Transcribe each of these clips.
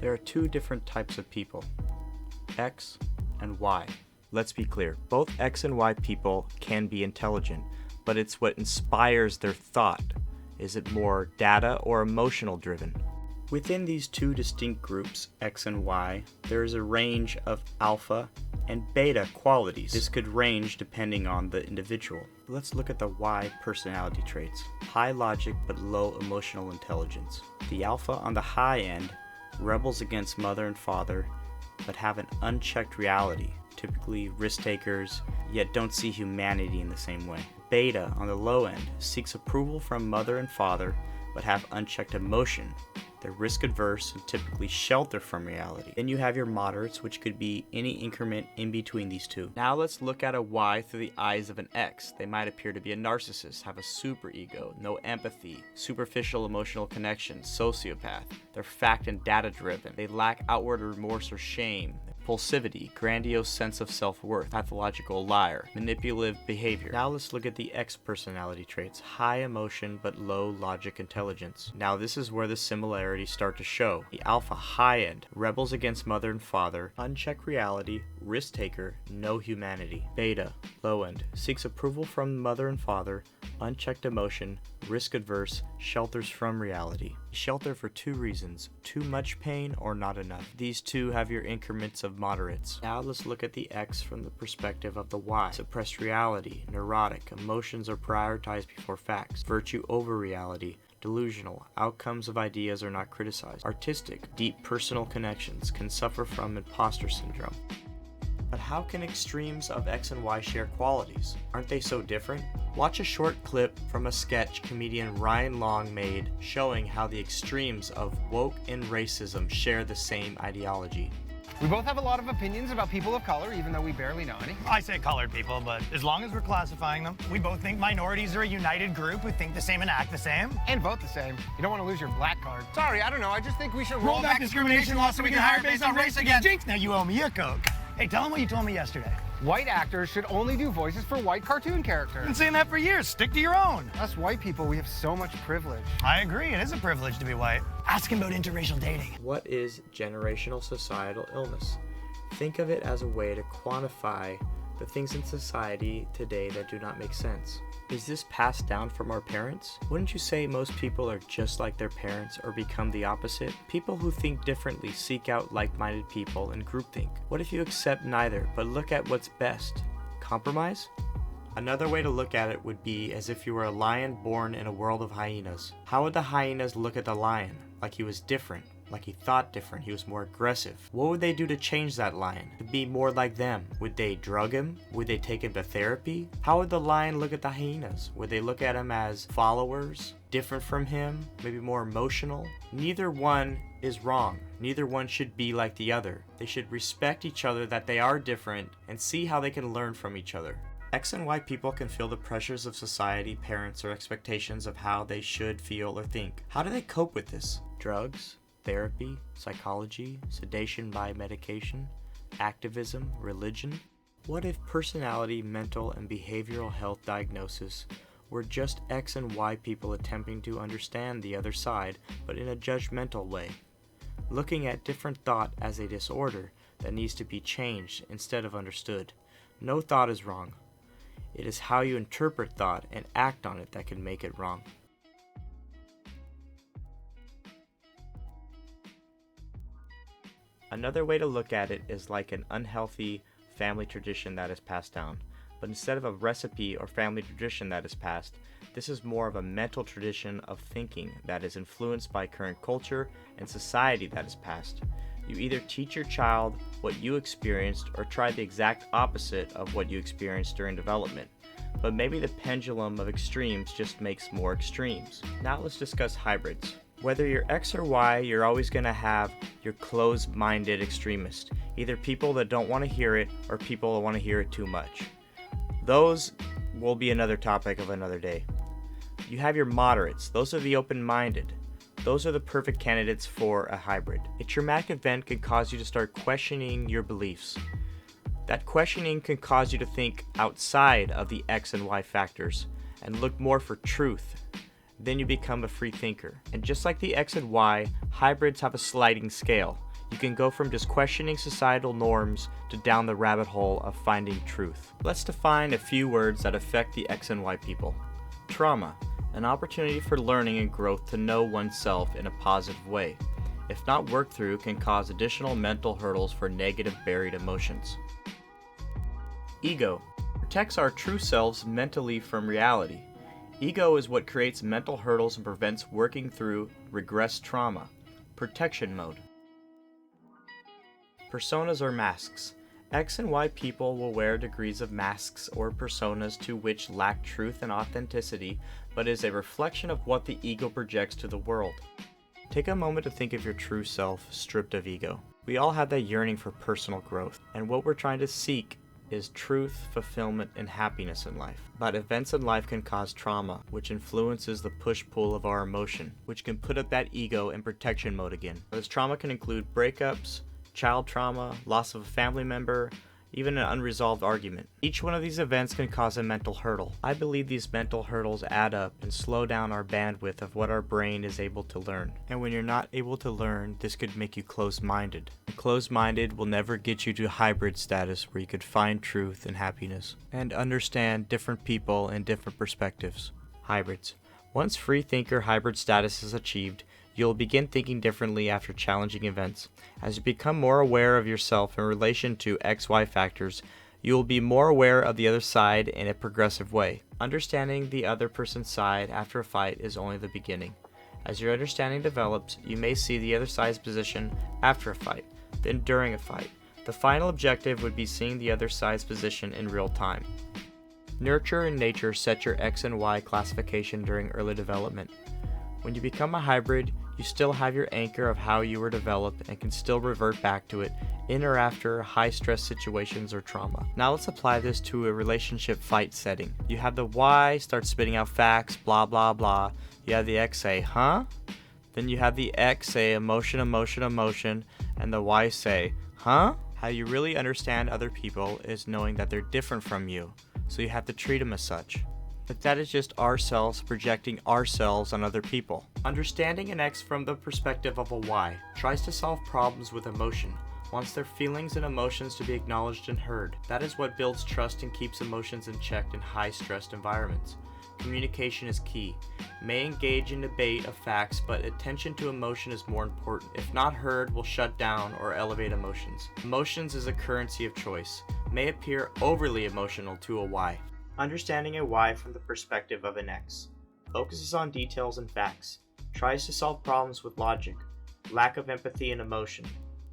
There are two different types of people, X and Y. Let's be clear, both X and Y people can be intelligent, but it's what inspires their thought. Is it more data or emotional driven? Within these two distinct groups, X and Y, there is a range of alpha and beta qualities. This could range depending on the individual. Let's look at the Y personality traits. High logic but low emotional intelligence. The alpha on the high end rebels against mother and father but have an unchecked reality, typically risk takers, yet don't see humanity in the same way. Beta on the low end seeks approval from mother and father but have unchecked emotion. They're risk adverse and typically shelter from reality. Then you have your moderates, which could be any increment in between these two. Now let's look at a Y through the eyes of an X. They might appear to be a narcissist, have a superego, no empathy, superficial emotional connection, sociopath. They're fact and data driven. They lack outward remorse or shame. Impulsivity, grandiose sense of self-worth, pathological liar, manipulative behavior. Now let's look at the X personality traits. High emotion but low logic intelligence. Now this is where the similarities start to show. The alpha high end rebels against mother and father, unchecked reality, risk taker, no humanity. Beta low end seeks approval from mother and father, unchecked emotion, risk adverse, shelters from reality. Shelter for two reasons, too much pain or not enough. These two have your increments of moderates. Now let's look at the X from the perspective of the Y. Suppressed reality, neurotic, emotions are prioritized before facts, virtue over reality, delusional, outcomes of ideas are not criticized, artistic, deep personal connections, can suffer from imposter syndrome. But how can extremes of X and Y share qualities? Aren't they so different? Watch a short clip from a sketch comedian Ryan Long made showing how the extremes of woke and racism share the same ideology. We both have a lot of opinions about people of color, even though we barely know any. I say colored people, but as long as we're classifying them, we both think minorities are a united group who think the same and act the same. And vote the same. You don't want to lose your black card. Sorry, I don't know. I just think we should Roll back discrimination laws so we can hire based on race again. Jinx, now you owe me a Coke. Hey, tell them what you told me yesterday. White actors should only do voices for white cartoon characters. I've been saying that for years. Stick to your own. Us white people, we have so much privilege. I agree. It is a privilege to be white. Ask him about interracial dating. What is generational societal illness? Think of it as a way to quantify the things in society today that do not make sense. Is this passed down from our parents? Wouldn't you say most people are just like their parents or become the opposite? People who think differently seek out like-minded people and groupthink. What if you accept neither, but look at what's best? Compromise? Another way to look at it would be as if you were a lion born in a world of hyenas. How would the hyenas look at the lion? Like he was different. Like he thought different, he was more aggressive. What would they do to change that lion? To be more like them? Would they drug him? Would they take him to therapy? How would the lion look at the hyenas? Would they look at him as followers? Different from him? Maybe more emotional? Neither one is wrong. Neither one should be like the other. They should respect each other that they are different and see how they can learn from each other. X and Y people can feel the pressures of society, parents, or expectations of how they should feel or think. How do they cope with this? Drugs? Therapy, psychology, sedation by medication, activism, religion? What if personality, mental, and behavioral health diagnosis were just X and Y people attempting to understand the other side, but in a judgmental way, looking at different thought as a disorder that needs to be changed instead of understood? No thought is wrong. It is how you interpret thought and act on it that can make it wrong. Another way to look at it is like an unhealthy family tradition that is passed down. But instead of a recipe or family tradition that is passed, this is more of a mental tradition of thinking that is influenced by current culture and society that is passed. You either teach your child what you experienced or try the exact opposite of what you experienced during development. But maybe the pendulum of extremes just makes more extremes. Now let's discuss hybrids. Whether you're X or Y, you're always going to have your closed-minded extremist. Either people that don't want to hear it or people that want to hear it too much. Those will be another topic of another day. You have your moderates. Those are the open-minded. Those are the perfect candidates for a hybrid. A traumatic event can cause you to start questioning your beliefs. That questioning can cause you to think outside of the X and Y factors and look more for truth. Then you become a free thinker. And just like the X and Y, hybrids have a sliding scale. You can go from just questioning societal norms to down the rabbit hole of finding truth. Let's define a few words that affect the X and Y people. Trauma, an opportunity for learning and growth to know oneself in a positive way. If not worked through, can cause additional mental hurdles for negative buried emotions. Ego, protects our true selves mentally from reality. Ego is what creates mental hurdles and prevents working through regressed trauma. Protection mode. Personas or masks. X and Y people will wear degrees of masks or personas to which lack truth and authenticity, but is a reflection of what the ego projects to the world. Take a moment to think of your true self stripped of ego. We all have that yearning for personal growth, and what we're trying to seek is truth, fulfillment, and happiness in life. But events in life can cause trauma, which influences the push-pull of our emotion, which can put up that ego in protection mode again. This trauma can include breakups, child trauma, loss of a family member, even an unresolved argument. Each one of these events can cause a mental hurdle. I believe these mental hurdles add up and slow down our bandwidth of what our brain is able to learn. And when you're not able to learn, this could make you closed-minded. Closed-minded will never get you to hybrid status where you could find truth and happiness and understand different people and different perspectives. Hybrids. Once free thinker hybrid status is achieved, you'll begin thinking differently after challenging events. As you become more aware of yourself in relation to XY factors, you will be more aware of the other side in a progressive way. Understanding the other person's side after a fight is only the beginning. As your understanding develops, you may see the other side's position after a fight, then during a fight. The final objective would be seeing the other side's position in real time. Nurture and nature set your X and Y classification during early development. When you become a hybrid, you still have your anchor of how you were developed and can still revert back to it in or after high-stress situations or trauma. Now let's apply this to a relationship fight setting. You have the Y start spitting out facts, blah blah blah. You have the X say, huh? Then you have the X say emotion, emotion, emotion, and the Y say, huh? How you really understand other people is knowing that they're different from you, so you have to treat them as such. But that is just ourselves projecting ourselves on other people. Understanding an X from the perspective of a Y tries to solve problems with emotion, wants their feelings and emotions to be acknowledged and heard. That is what builds trust and keeps emotions in check in high-stressed environments. Communication is key. May engage in debate of facts, but attention to emotion is more important. If not heard, will shut down or elevate emotions. Emotions is a currency of choice. May appear overly emotional to a Y. Understanding a Y from the perspective of an X. Focuses on details and facts. Tries to solve problems with logic. Lack of empathy and emotion.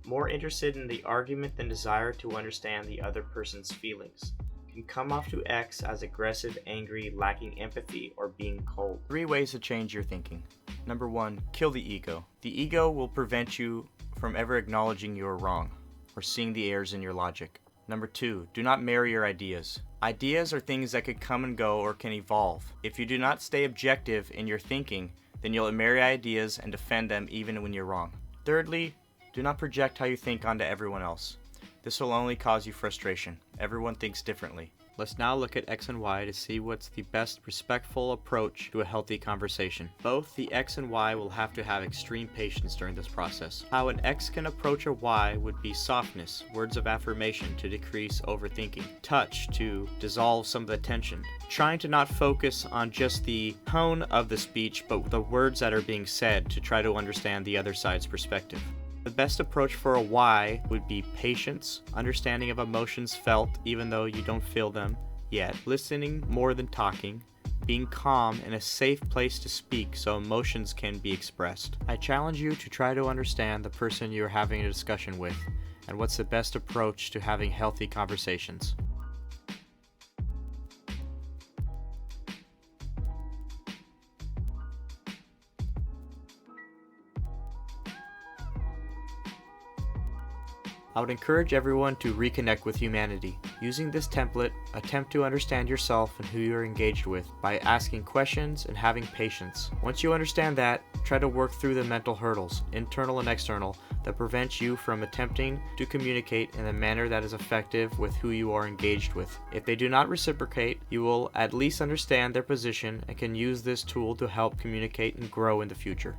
More interested in the argument than desire to understand the other person's feelings. Can come off to X as aggressive, angry, lacking empathy, or being cold. 3 ways to change your thinking. Number 1, kill the ego. The ego will prevent you from ever acknowledging you are wrong or seeing the errors in your logic. Number 2, do not marry your ideas. Ideas are things that could come and go or can evolve. If you do not stay objective in your thinking, then you'll marry ideas and defend them even when you're wrong. Thirdly, do not project how you think onto everyone else. This will only cause you frustration. Everyone thinks differently. Let's now look at X and Y to see what's the best respectful approach to a healthy conversation. Both the X and Y will have to have extreme patience during this process. How an X can approach a Y would be softness, words of affirmation to decrease overthinking, touch to dissolve some of the tension, trying to not focus on just the tone of the speech but the words that are being said to try to understand the other side's perspective. The best approach for a Y would be patience, understanding of emotions felt even though you don't feel them yet, listening more than talking, being calm and a safe place to speak so emotions can be expressed. I challenge you to try to understand the person you're having a discussion with and what's the best approach to having healthy conversations. I would encourage everyone to reconnect with humanity. Using this template, attempt to understand yourself and who you are engaged with by asking questions and having patience. Once you understand that, try to work through the mental hurdles, internal and external, that prevent you from attempting to communicate in a manner that is effective with who you are engaged with. If they do not reciprocate, you will at least understand their position and can use this tool to help communicate and grow in the future.